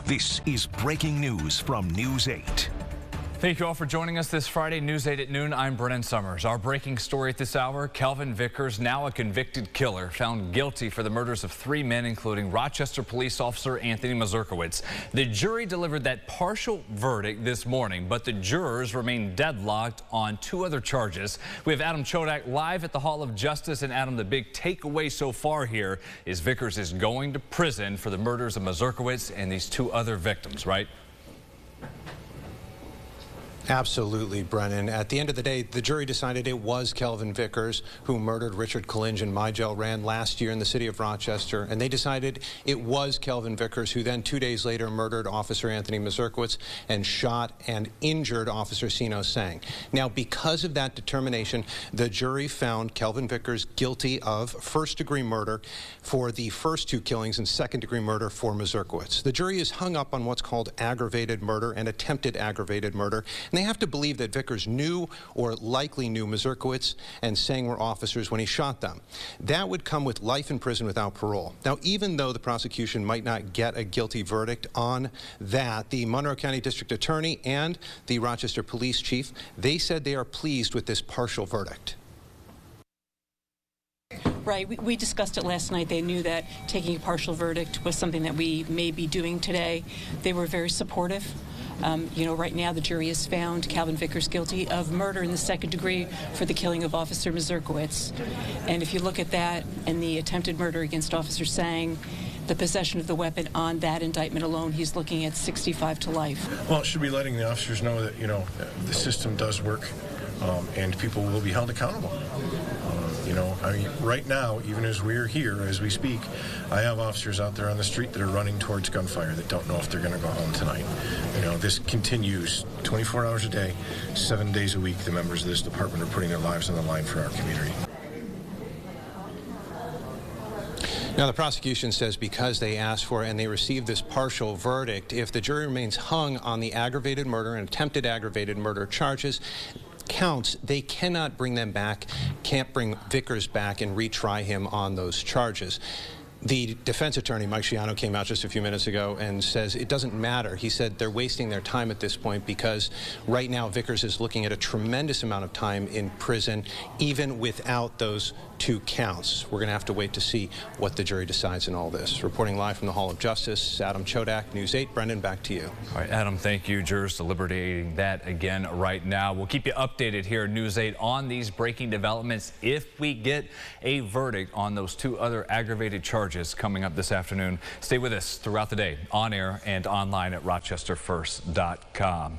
This is breaking news from News 8. Thank you all for joining us this Friday, News 8 at noon. I'm Brennan Summers. Our breaking story at this hour, Kelvin Vickers, now a convicted killer, found guilty for the murders of 3 men, including Rochester police officer Anthony Mazurkowitz. The jury delivered that partial verdict this morning, but the jurors remain deadlocked on 2 other charges. We have Adam Chodak live at the Hall of Justice. And Adam, the big takeaway so far here is Vickers is going to prison for the murders of Mazurkowitz and these 2 other victims, right? Absolutely, Brennan. At the end of the day, the jury decided it was Kelvin Vickers who murdered Richard Kalinj and Mygel Rand last year in the city of Rochester, and they decided it was Kelvin Vickers who then 2 days later murdered Officer Anthony Mazurkowitz and shot and injured Officer Sino Sang. Now, because of that determination, the jury found Kelvin Vickers guilty of first-degree murder for the first 2 killings and second-degree murder for Mazurkowitz. The jury is hung up on what's called aggravated murder and attempted aggravated murder. And they have to believe that Vickers knew or likely knew Mazurkowitz and Sang were officers when he shot them. That would come with life in prison without parole. Now, even though the prosecution might not get a guilty verdict on that, the Monroe County District Attorney and the Rochester Police Chief, they said they are pleased with this partial verdict. Right. We discussed it last night. They knew that taking a partial verdict was something that we may be doing today. They were very supportive. Right now the jury has found Kelvin Vickers guilty of murder in the second degree for the killing of Officer Mazurkowitz. And if you look at that and the attempted murder against Officer Sang, the possession of the weapon on that indictment alone, he's looking at 65 to life. Well, it should be letting the officers know that, the system does work and people will be held accountable. Right now, even as we're here, as we speak, I have officers out there on the street that are running towards gunfire that don't know if they're going to go home tonight. This continues 24 hours a day, 7 days a week. The members of this department are putting their lives on the line for our community. Now, the prosecution says because they asked for and they received this partial verdict, if the jury remains hung on the aggravated murder and attempted aggravated murder charges, counts, they cannot bring them back, can't bring Vickers back and retry him on those charges. The defense attorney, Mike Sciano, came out just a few minutes ago and says it doesn't matter. He said they're wasting their time at this point because right now Vickers is looking at a tremendous amount of time in prison, even without those 2 counts. We're going to have to wait to see what the jury decides in all this. Reporting live from the Hall of Justice, Adam Chodak, News 8. Brendan, back to you. All right, Adam, thank you. Jurors deliberating that again right now. We'll keep you updated here at News 8 on these breaking developments if we get a verdict on those 2 other aggravated charges coming up this afternoon. Stay with us throughout the day, on air and online at rochesterfirst.com.